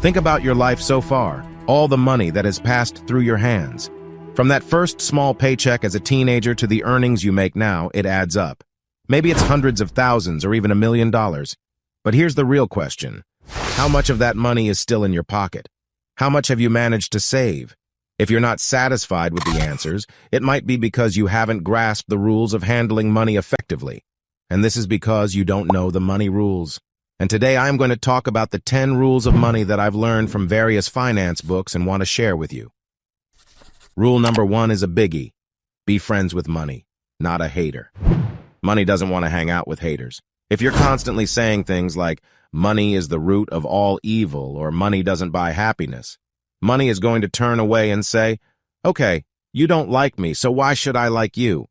Think about your life so far, all the money that has passed through your hands. From that first small paycheck as a teenager to the earnings you make now, it adds up. Maybe it's hundreds of thousands or even $1 million. But here's the real question. How much of that money is still in your pocket? How much have you managed to save? If you're not satisfied with the answers, it might be because you haven't grasped the rules of handling money effectively. And this is because you don't know the money rules. And today I'm going to talk about the 10 rules of money that I've learned from various finance books and want to share with you. Rule number 1 is a biggie. Be friends with money, not a hater. Money doesn't want to hang out with haters. If you're constantly saying things like, money is the root of all evil, or money doesn't buy happiness, money is going to turn away and say, okay, you don't like me, so why should I like you?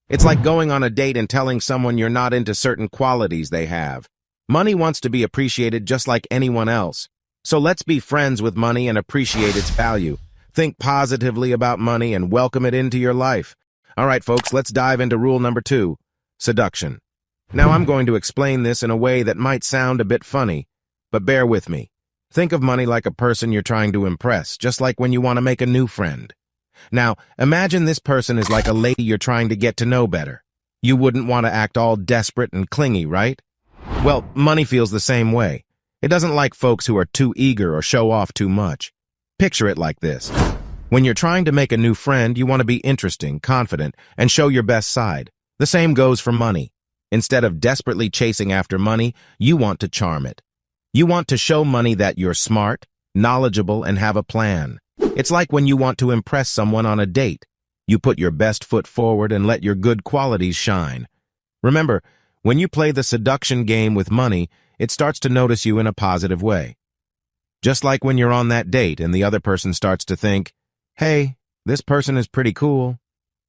It's like going on a date and telling someone you're not into certain qualities they have. Money wants to be appreciated just like anyone else. So let's be friends with money and appreciate its value. Think positively about money and welcome it into your life. All right, folks, let's dive into rule number 2. Seduction. Now I'm going to explain this in a way that might sound a bit funny, but bear with me. Think of money like a person you're trying to impress, just like when you want to make a new friend. Now, imagine this person is like a lady you're trying to get to know better. You wouldn't want to act all desperate and clingy, right? Well, money feels the same way. It doesn't like folks who are too eager or show off too much. Picture it like this. When you're trying to make a new friend, you want to be interesting, confident, and show your best side. The same goes for money. Instead of desperately chasing after money, you want to charm it. You want to show money that you're smart, knowledgeable, and have a plan. It's like when you want to impress someone on a date. You put your best foot forward and let your good qualities shine. Remember, when you play the seduction game with money, it starts to notice you in a positive way. Just like when you're on that date and the other person starts to think, hey, this person is pretty cool.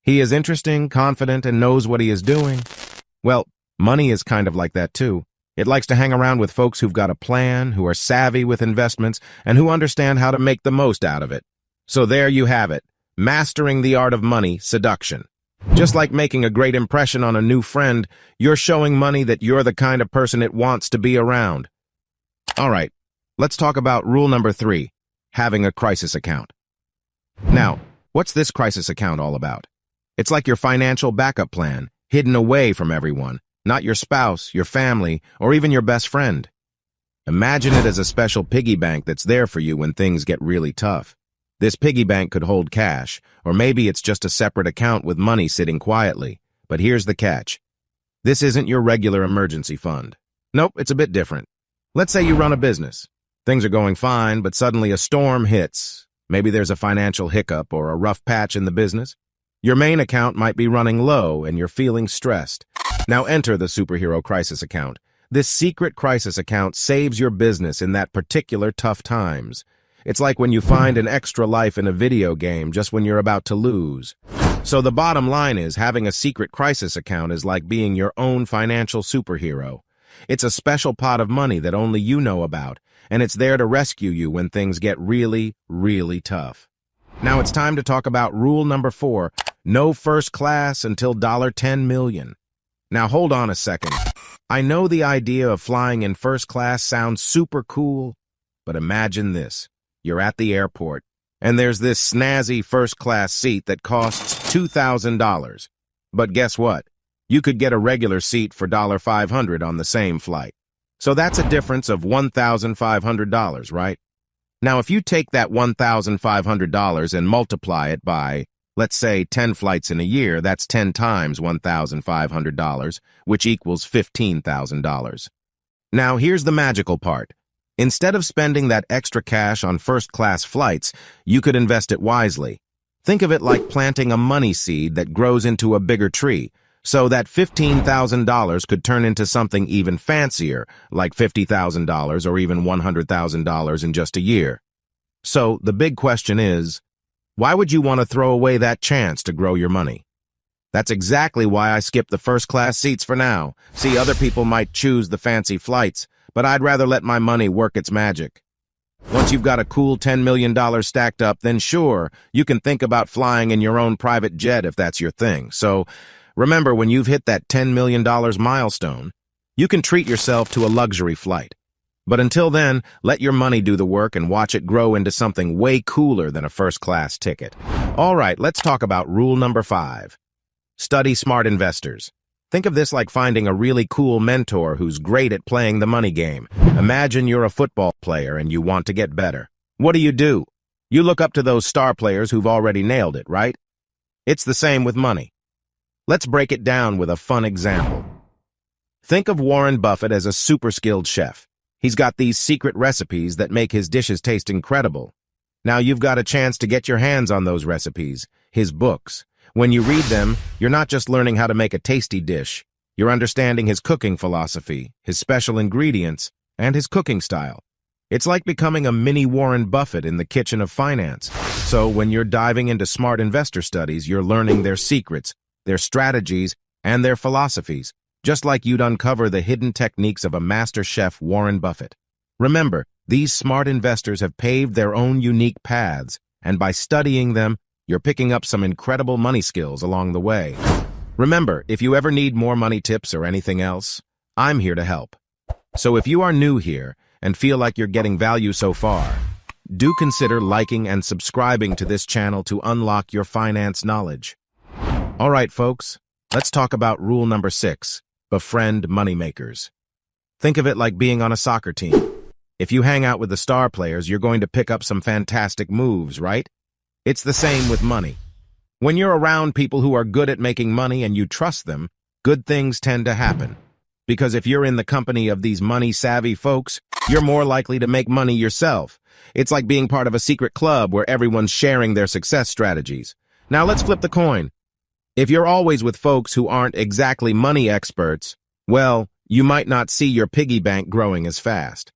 He is interesting, confident, and knows what he is doing. Well, money is kind of like that too. It likes to hang around with folks who've got a plan, who are savvy with investments, and who understand how to make the most out of it. So there you have it, mastering the art of money, seduction. Just like making a great impression on a new friend, you're showing money that you're the kind of person it wants to be around. All right, let's talk about rule number 3, having a crisis account. Now, what's this crisis account all about? It's like your financial backup plan, hidden away from everyone, not your spouse, your family, or even your best friend. Imagine it as a special piggy bank that's there for you when things get really tough. This piggy bank could hold cash, or maybe it's just a separate account with money sitting quietly. But here's the catch. This isn't your regular emergency fund. Nope, it's a bit different. Let's say you run a business. Things are going fine, but suddenly a storm hits. Maybe there's a financial hiccup or a rough patch in the business. Your main account might be running low and you're feeling stressed. Now enter the superhero crisis account. This secret crisis account saves your business in that particular tough times. It's like when you find an extra life in a video game just when you're about to lose. So the bottom line is having a secret crisis account is like being your own financial superhero. It's a special pot of money that only you know about, and it's there to rescue you when things get really, really tough. Now it's time to talk about rule number 4, no first class until $10 million. Now hold on a second. I know the idea of flying in first class sounds super cool, but imagine this. You're at the airport, and there's this snazzy first class seat that costs $2,000. But guess what? You could get a regular seat for $500 on the same flight. So that's a difference of $1,500, right? Now, if you take that $1,500 and multiply it by, let's say, 10 flights in a year, that's 10 times $1,500, which equals $15,000. Now, here's the magical part. Instead of spending that extra cash on first-class flights, you could invest it wisely. Think of it like planting a money seed that grows into a bigger tree, so that $15,000 could turn into something even fancier, like $50,000 or even $100,000 in just a year. So the big question is, why would you want to throw away that chance to grow your money? That's exactly why I skipped the first-class seats for now. See, other people might choose the fancy flights, but I'd rather let my money work its magic. Once you've got a cool $10 million stacked up, then sure, you can think about flying in your own private jet if that's your thing. So remember, when you've hit that $10 million milestone, you can treat yourself to a luxury flight. But until then, let your money do the work and watch it grow into something way cooler than a first-class ticket. All right, let's talk about rule number 5. Study smart investors. Think of this like finding a really cool mentor who's great at playing the money game. Imagine you're a football player and you want to get better. What do? You look up to those star players who've already nailed it, right? It's the same with money. Let's break it down with a fun example. Think of Warren Buffett as a super skilled chef. He's got these secret recipes that make his dishes taste incredible. Now you've got a chance to get your hands on those recipes, his books. When you read them, you're not just learning how to make a tasty dish. You're understanding his cooking philosophy, his special ingredients, and his cooking style. It's like becoming a mini Warren Buffett in the kitchen of finance. So when you're diving into smart investor studies, you're learning their secrets, their strategies, and their philosophies, just like you'd uncover the hidden techniques of a master chef, Warren Buffett. Remember, these smart investors have paved their own unique paths, and by studying them, you're picking up some incredible money skills along the way. Remember, if you ever need more money tips or anything else, I'm here to help. So if you are new here and feel like you're getting value so far, do consider liking and subscribing to this channel to unlock your finance knowledge. All right, folks, let's talk about rule number 6, befriend moneymakers. Think of it like being on a soccer team. If you hang out with the star players, you're going to pick up some fantastic moves, right? It's the same with money. When you're around people who are good at making money and you trust them, good things tend to happen. Because if you're in the company of these money-savvy folks, you're more likely to make money yourself. It's like being part of a secret club where everyone's sharing their success strategies. Now let's flip the coin. If you're always with folks who aren't exactly money experts, well, you might not see your piggy bank growing as fast.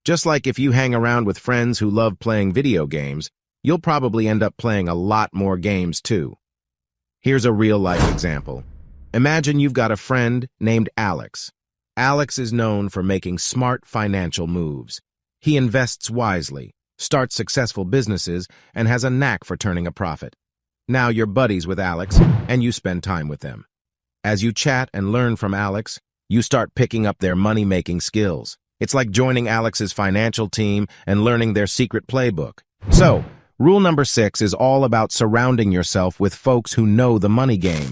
Just like if you hang around with friends who love playing video games, you'll probably end up playing a lot more games too. Here's a real-life example. Imagine you've got a friend named Alex. Alex is known for making smart financial moves. He invests wisely, starts successful businesses, and has a knack for turning a profit. Now you're buddies with Alex, and you spend time with them. As you chat and learn from Alex, you start picking up their money-making skills. It's like joining Alex's financial team and learning their secret playbook. So, rule number 6 is all about surrounding yourself with folks who know the money game.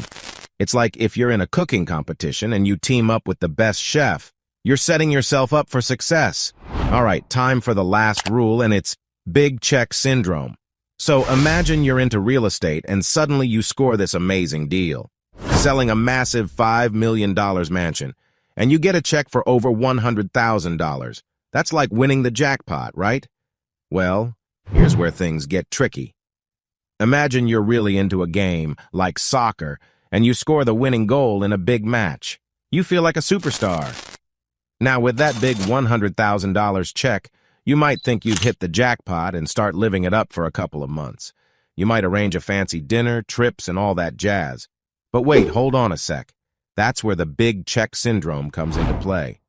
It's like if you're in a cooking competition and you team up with the best chef, you're setting yourself up for success. All right, time for the last rule, and it's big check syndrome. So imagine you're into real estate and suddenly you score this amazing deal, selling a massive $5 million mansion, and you get a check for over $100,000. That's like winning the jackpot, right? Well, here's where things get tricky. Imagine you're really into a game, like soccer, and you score the winning goal in a big match. You feel like a superstar. Now, with that big $100,000 check, you might think you've hit the jackpot and start living it up for a couple of months. You might arrange a fancy dinner, trips, and all that jazz. But wait, hold on a sec. That's where the big check syndrome comes into play.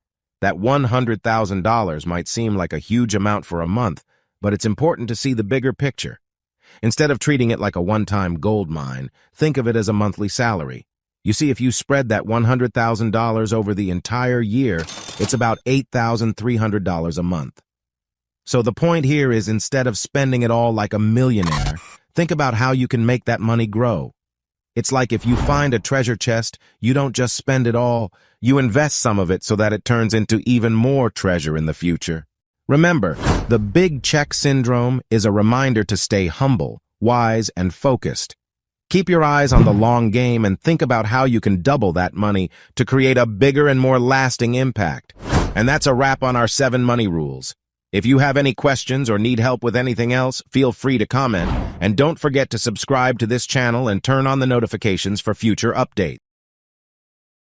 That $100,000 might seem like a huge amount for a month, but it's important to see the bigger picture. Instead of treating it like a one-time gold mine, think of it as a monthly salary. You see, if you spread that $100,000 over the entire year, it's about $8,300 a month. So the point here is, instead of spending it all like a millionaire, think about how you can make that money grow. It's like if you find a treasure chest, you don't just spend it all, you invest some of it so that it turns into even more treasure in the future. Remember, the big check syndrome is a reminder to stay humble, wise, and focused. Keep your eyes on the long game and think about how you can double that money to create a bigger and more lasting impact. And that's a wrap on our 7 money rules. If you have any questions or need help with anything else, feel free to comment. And don't forget to subscribe to this channel and turn on the notifications for future updates.